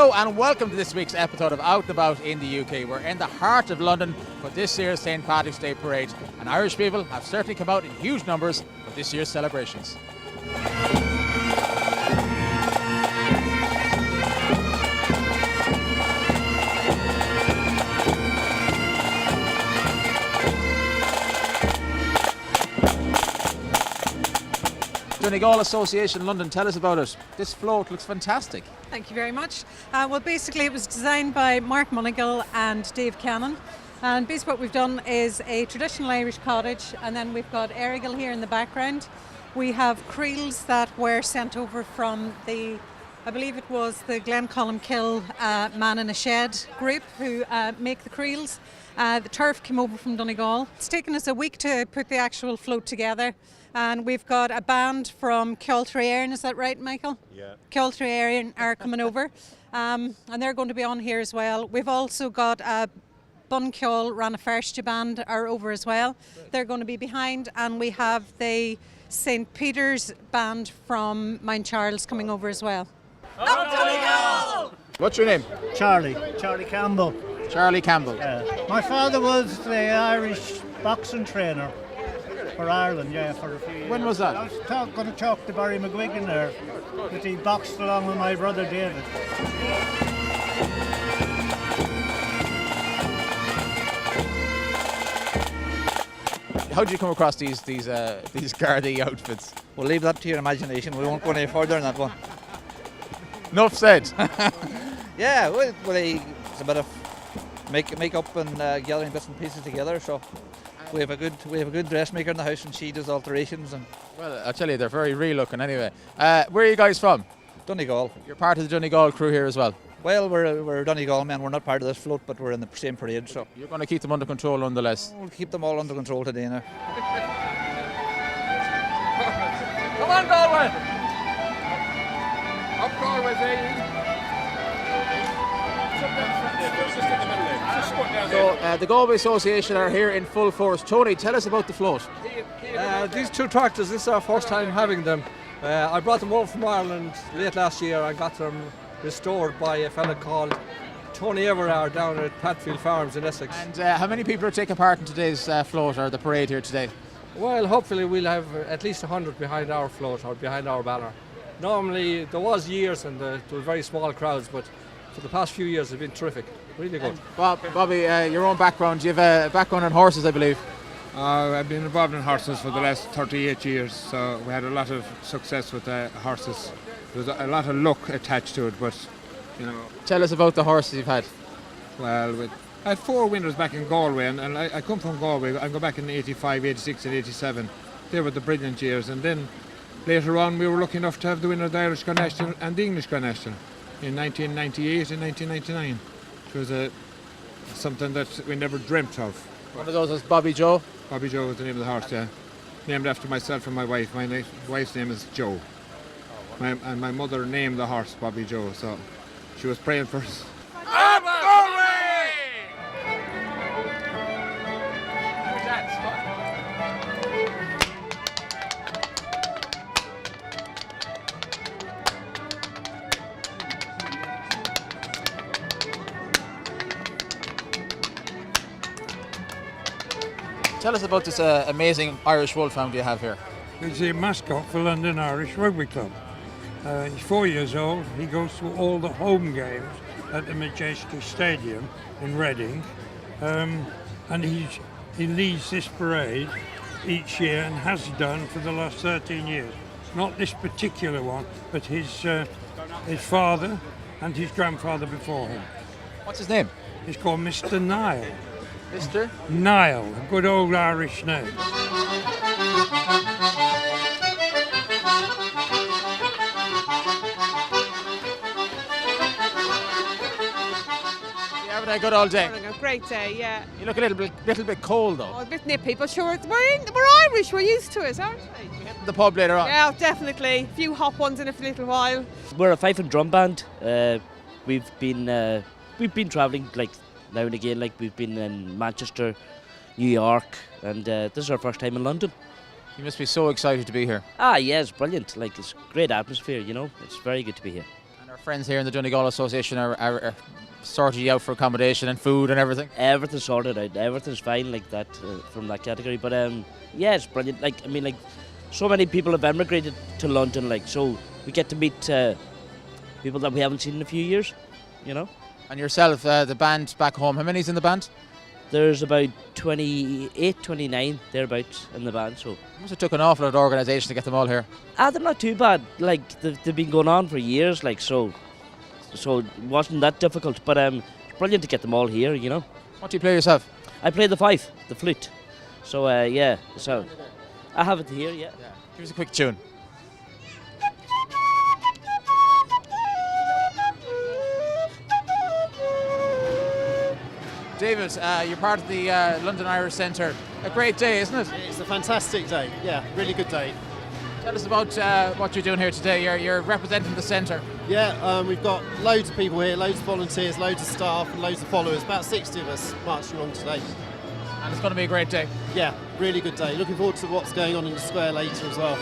Hello and welcome to this week's episode of Out and About in the UK. We're in the heart of London for this year's St Patrick's Day Parade, and Irish people have certainly come out in huge numbers for this year's celebrations. Donegal Association London, tell us about it. This float looks fantastic. Thank you very much. Well, basically it was designed by Mark Monagle and Dave Cannon. And basically what we've done is a traditional Irish cottage, and then we've got Errigal here in the background. We have creels that were sent over from I believe it was the Glencolmkill Man in a Shed group who make the creels. The turf came over from Donegal. It's taken us a week to put the actual float together. And we've got a band from Ceoltraearin, is that right, Michael? Yeah. Ceoltraearin are coming over, and they're going to be on here as well. We've also got a Bunceol Ranafarshta band are over as well. They're going to be behind, and we have the St Peter's band from Mount Charles coming over as well. Up Donegal! What's your name? Charlie Campbell. Charlie Campbell. My father was the Irish boxing trainer for Ireland, for a few years. When was that? I was going to talk to Barry McGuigan there, but he boxed along with my brother David. How did you come across these Gardaí outfits? We'll leave that to your imagination. We won't go any further than that one. Enough said. Yeah, well, it's a bit of make up and gathering bits and pieces together. So we have a good dressmaker in the house, and she does alterations. And Well, I'll tell you, they're very real looking anyway. Where are you guys from? Donegal. You're part of the Donegal crew here as well. Well, we're Donegal men. We're not part of this float, but we're in the same parade. So You're going to keep them under control nonetheless. we'll keep them all under control today now. Come on, Galway! Up Galway, So the Galway Association are here in full force. Tony, tell us about the float. These two tractors, this is our first time having them. I brought them over from Ireland late last year. I got them restored by a fella called Tony Everard down at Patfield Farms in Essex. And how many people are taking part in today's float or the parade here today? Well, hopefully we'll have at least 100 behind our float or behind our banner. Normally there was years and there were very small crowds, but for the past few years it's been terrific, really good. Bobby, your own background, you have a background on horses, I believe. I've been involved in horses for the last 38 years, so we had a lot of success with horses. There's a lot of luck attached to it, but Tell us about the horses you've had. well, I had 4 winners back in Galway, and I come from Galway. I go back in 85, 86 and 87. They were the brilliant years, and then later on we were lucky enough to have the winner of the Irish Grand National and the English Grand National in 1998 and 1999. It was something that we never dreamt of. One of those was Bobby Joe. Bobby Joe was the name of the horse, yeah. Named after myself and my wife. My wife's name is Joe. And my mother named the horse Bobby Joe, so she was praying for us. Up Galway! Tell us about this amazing Irish wolfhound you have here. He's a mascot for London Irish Rugby Club. He's 4 years old. He goes to all the home games at the Majestic Stadium in Reading, and he leads this parade each year and has done for the last 13 years. Not this particular one, but his father and his grandfather before him. What's his name? He's called Mr. Nile. Mr. Nile, a good old Irish name. Having a good old day. A great day, yeah. You look a little bit cold though. Oh, a bit nippy, but sure, we're Irish, we're used to it, aren't we? The pub later on. Yeah, definitely. A few hot ones in a little while. We're a fife and drum band. We've been travelling like now and again. Like we've been in Manchester, New York, and this is our first time in London. You must be so excited to be here. Ah, yeah, it's brilliant. Like it's great atmosphere. You know, it's very good to be here. And Our friends here in the Donegal Association are sorting you out for accommodation and food and everything. Everything's sorted out. Everything's fine like that from that category. But yeah, it's brilliant. Like I mean, like so many people have emigrated to London. Like so, we get to meet people that we haven't seen in a few years. You know. And yourself, the band back home. How many's in the band? There's about 28, 29 thereabouts in the band. So Must have took an awful lot of organisation to get them all here. they're not too bad. Like they've been going on for years. Like so it wasn't that difficult. But it's brilliant to get them all here. You know. What do you play yourself? I play the fife, the flute. So yeah, so I have it here. Yeah. Give us a quick tune. David, you're part of the London Irish Centre. A great day, isn't it? It's a fantastic day. Yeah, really good day. Tell us about what you're doing here today. You're representing the centre. Yeah, we've got loads of people here, loads of volunteers, loads of staff and loads of followers. About 60 of us marching along today. And it's going to be a great day. Yeah, really good day. Looking forward to what's going on in the square later as well.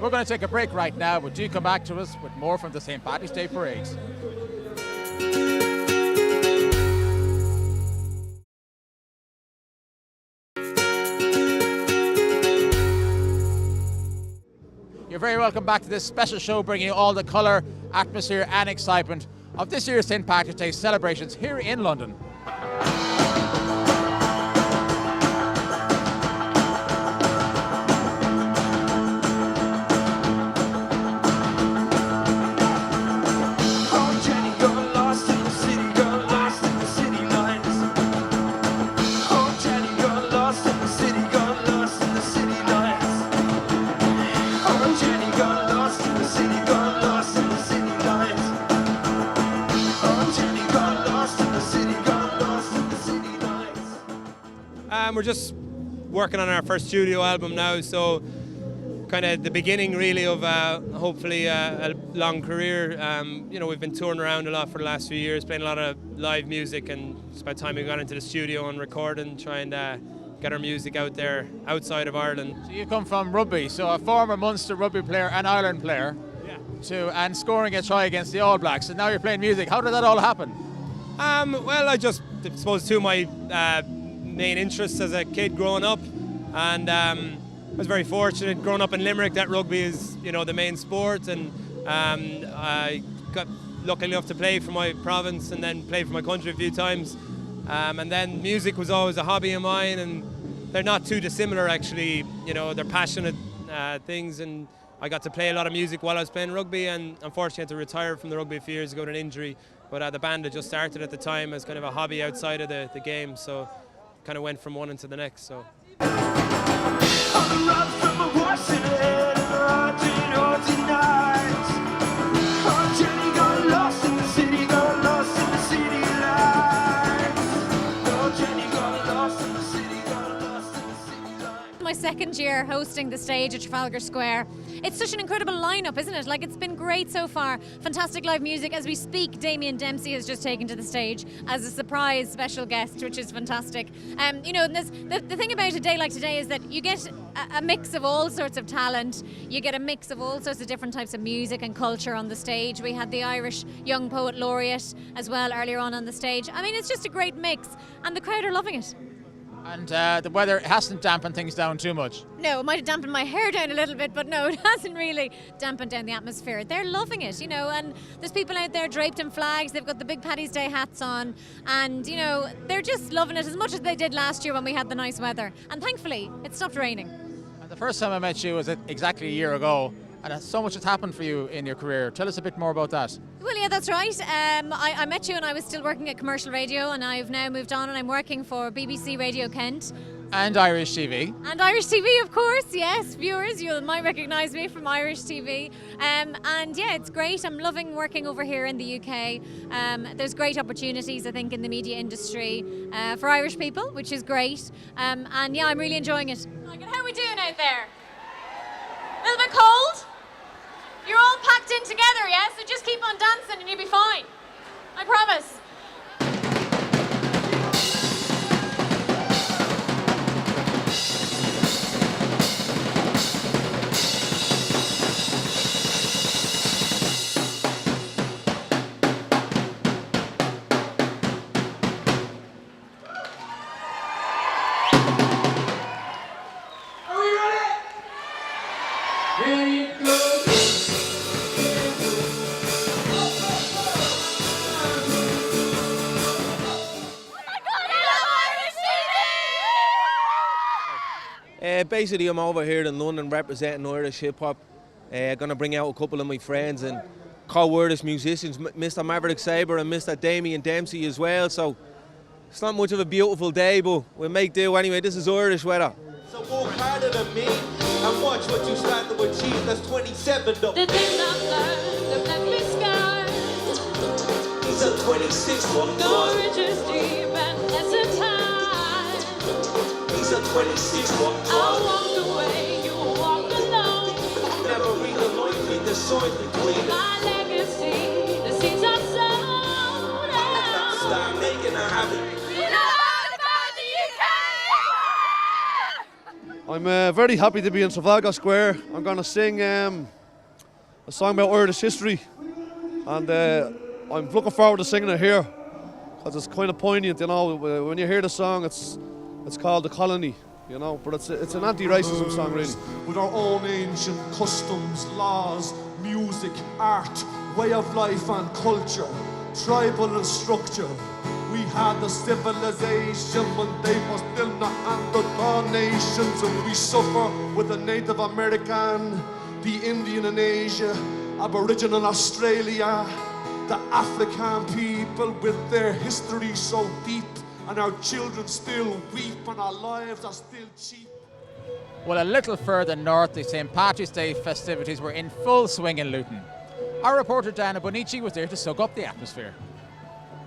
We're going to take a break right now, but do come back to us with more from the St. Patrick's Day Parade. You're very welcome back to this special show, bringing you all the colour, atmosphere and excitement of this year's St. Patrick's Day celebrations here in London. We're just working on our first studio album now, so kind of the beginning really of hopefully a long career. You know, we've been touring around a lot for the last few years, playing a lot of live music, and it's about time we got into the studio and recording, trying to get our music out there outside of Ireland. So you come from rugby, so a former Munster rugby player and Ireland player, and scoring a try against the All Blacks, and now you're playing music. How did that all happen? Well, I suppose two of my main interests as a kid growing up, and I was very fortunate growing up in Limerick that rugby is, you know, the main sport, and I got lucky enough to play for my province and then play for my country a few times, and then music was always a hobby of mine, and they're not too dissimilar actually, you know, they're passionate things, and I got to play a lot of music while I was playing rugby, and unfortunately I had to retire from the rugby a few years ago with an injury, but the band had just started at the time as kind of a hobby outside of the game, so kind of went from one into the next. So. My second year hosting the stage at Trafalgar Square. It's such an incredible lineup, isn't it? Like, it's been great so far. Fantastic live music. As we speak, Damien Dempsey has just taken to the stage as a surprise special guest, which is fantastic. You know, the thing about a day like today is that you get a mix of all sorts of talent. You get a mix of all sorts of different types of music and culture on the stage. We had the Irish Young Poet Laureate as well earlier on the stage. I mean, it's just a great mix, and the crowd are loving it. And the weather hasn't dampened things down too much. No, it might have dampened my hair down a little bit, but no, it hasn't really dampened down the atmosphere. They're loving it, you know, and there's people out there draped in flags. They've got the big Paddy's Day hats on, and, you know, they're just loving it as much as they did last year when we had the nice weather. And thankfully, it stopped raining. And the first time I met you was exactly a year ago, and so much has happened for you in your career. Tell us a bit more about that. Well, yeah, that's right. I met you and I was still working at commercial radio, and I've now moved on and I'm working for BBC Radio Kent. And Irish TV. And Irish TV, of course, yes. Viewers, you might recognise me from Irish TV. And yeah, it's great. I'm loving working over here in the UK. There's great opportunities, I think, in the media industry for Irish people, which is great. And yeah, I'm really enjoying it. Like, how are we doing out there? A little bit cold? You're all packed in together, yeah? So just keep on dancing and you'll be fine. I promise. Basically, I'm over here in London representing Irish hip-hop. Gonna bring out a couple of my friends and co-Irish musicians, Mr. Maverick Sabre and Mr. Damien Dempsey as well. So it's not much of a beautiful day, but we'll make do anyway. This is Irish weather. So work harder than me and watch what you start to achieve. That's 27 though. The thing I've learned, the black skies. These are 26 one. No riches deep and less in time. These are 26 one. I walked away, you walked alone. Never read the line, read the sign between my legacy, the seeds are sown. Start making a habit. I'm very happy to be in Trafalgar Square. I'm going to sing a song about Irish history, and I'm looking forward to singing it here because it's kind of poignant, you know. When you hear the song, it's called The Colony, you know, but it's an anti-racism song, really. With our own ancient customs, laws, music, art, way of life and culture, tribal and structure. We had the civilization when they were still not Neanderthal nations, and we suffer with the Native American, the Indian in Asia, Aboriginal Australia, the African people with their history so deep, and our children still weep and our lives are still cheap. Well, a little further north, the St. Patrick's Day festivities were in full swing in Luton. Our reporter Diana Bonici was there to soak up the atmosphere.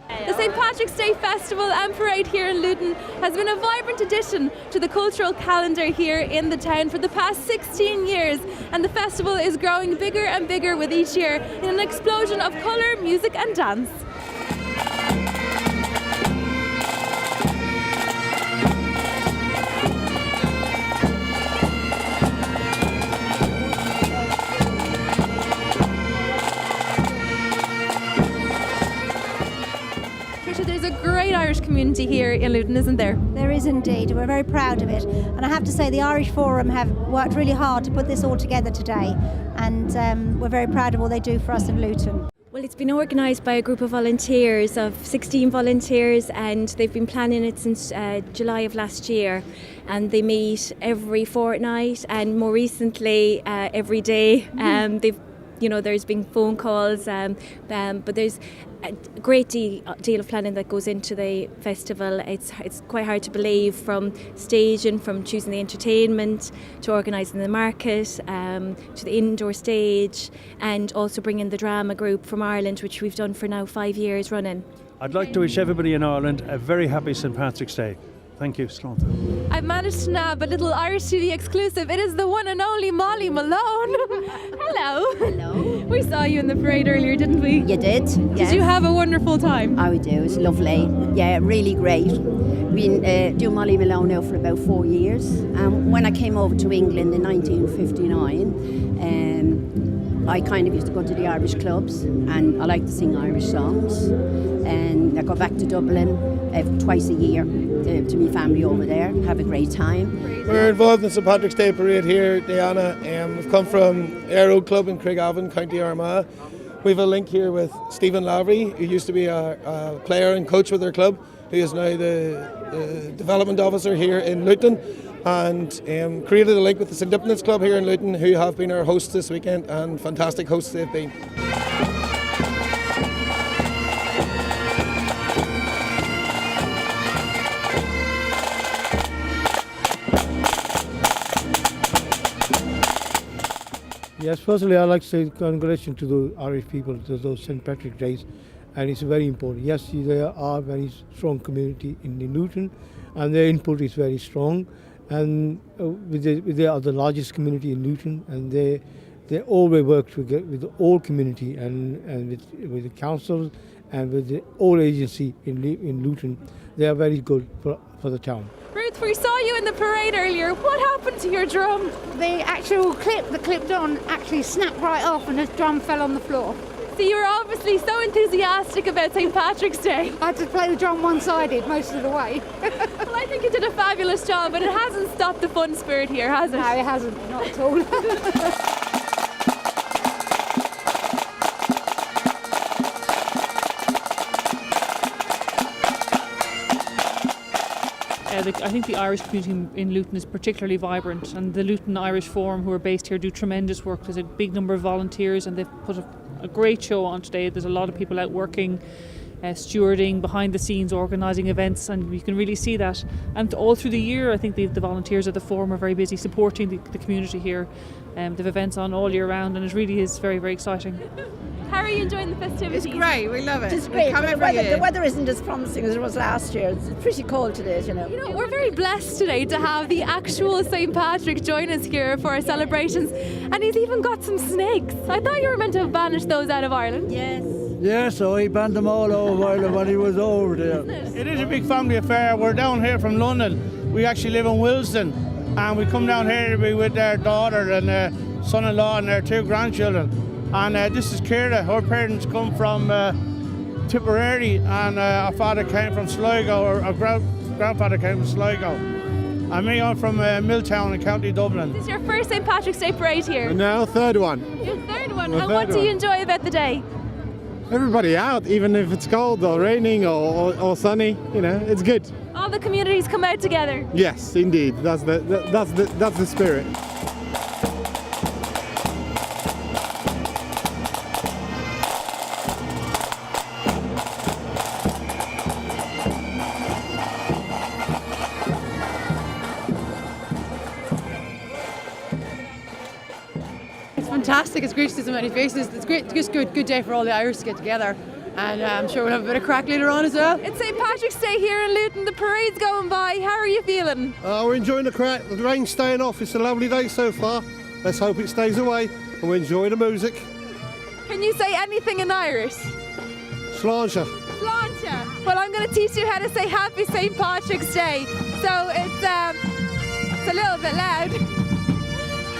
The St. Patrick's Day Festival and Parade here in Luton has been a vibrant addition to the cultural calendar here in the town for the past 16 years, and the festival is growing bigger and bigger with each year in an explosion of colour, music and dance. There's a great Irish community here in Luton, isn't there? There is indeed. We're very proud of it. And I have to say the Irish Forum have worked really hard to put this all together today. And we're very proud of all they do for us in Luton. Well, it's been organised by a group of volunteers, of 16 volunteers, and they've been planning it since July of last year. And they meet every fortnight, and more recently every day. There's been phone calls, but there's a great deal of planning that goes into the festival. It's quite hard to believe, from staging, from choosing the entertainment, to organising the market, to the indoor stage, and also bringing the drama group from Ireland, which we've done for now 5 years running. I'd like to wish everybody in Ireland a very happy St. Patrick's Day. Thank you, Slaughter. I've managed to nab a little Irish TV exclusive. It is the one and only Molly Malone. Hello. Hello. We saw you in the parade earlier, didn't we? You did. Did you have a wonderful time? Oh, we do. It was lovely. Yeah, really great. We've been doing Molly Malone now for about 4 years. When I came over to England in 1959, I kind of used to go to the Irish clubs, and I like to sing Irish songs. And I go back to Dublin twice a year to my family over there, have a great time. We're involved in the St. Patrick's Day Parade here, Diana. We've come from Aero Club in Craigavon, County Armagh. We have a link here with Stephen Lavery, who used to be a player and coach with their club, who is now the development officer here in Luton, and created a link with the St. Dipnitz Club here in Luton, who have been our hosts this weekend, and fantastic hosts they've been. Yes, firstly, I'd like to say congratulations to the Irish people, to those St. Patrick's Days, and it's very important. Yes, there are very strong community in Luton, and their input is very strong, and they are the largest community in Luton, and they always work together with the whole community and with the council and with the whole agency in Luton. They are very good for the town. Ruth, we saw you in the parade earlier. What happened to your drum? The actual clip, the clipped on, actually snapped right off and the drum fell on the floor. So you were obviously so enthusiastic about St. Patrick's Day. I had to play the drum one-sided most of the way. Well, I think you did a fabulous job, but it hasn't stopped the fun spirit here, has it? No, it hasn't, not at all. I think the Irish community in Luton is particularly vibrant, and the Luton Irish Forum, who are based here, do tremendous work. There's a big number of volunteers, and they've put a great show on today. There's a lot of people out working, stewarding, behind the scenes, organising events, and you can really see that. And all through the year, I think the volunteers at the Forum are very busy supporting the community here. They have events on all year round, and it really is very, very exciting. How are you enjoying the festivities? It's great, we love it. It's great. The weather isn't as promising as it was last year. It's pretty cold today, you know. We're very blessed today to have the actual St. Patrick join us here for our celebrations, and he's even got some snakes. I thought you were meant to have banished those out of Ireland. Yes. Yeah, so he banned them all over Ireland when he was over there. It is a big family affair. We're down here from London. We actually live in Wilson, and we come down here to be with their daughter and their son-in-law and their 2 grandchildren. And this is Kira. Her parents come from Tipperary, and our father came from Sligo, or our grandfather came from Sligo. And me, I'm from Milltown in County Dublin. This is your first St. Patrick's Day parade here? No, third one. Your third one? The And what third do you one. enjoy about the day? Everybody out, even if it's cold or raining or sunny, you know, it's good. All the communities come out together. Yes, indeed, that's the spirit. It's fantastic. It's great to see so many faces. It's great, just good day for all the Irish to get together. And I'm sure we'll have a bit of crack later on as well. It's St. Patrick's Day here in Luton. The parade's going by. How are you feeling? We're enjoying the crack. The rain's staying off. It's a lovely day so far. Let's hope it stays away and we enjoy the music. Can you say anything in Irish? Sláinte. Sláinte. Well, I'm going to teach you how to say Happy St. Patrick's Day. So it's a little bit loud.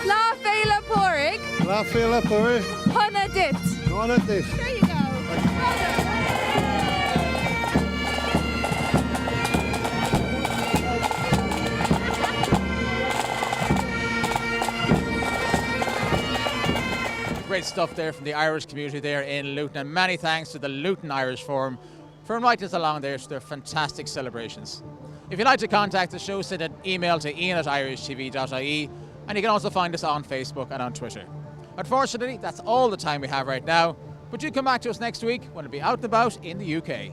La Féile Pórig. La Féile Pórig. Honna dit. Honna dit. There you go. Great stuff there from the Irish community there in Luton, and many thanks to the Luton Irish Forum for inviting us along there to their fantastic celebrations. If you'd like to contact the show, send an email to ian@irishtv.ie, and you can also find us on Facebook and on Twitter. Unfortunately, that's all the time we have right now, but you come back to us next week when we'll be out and about in the UK.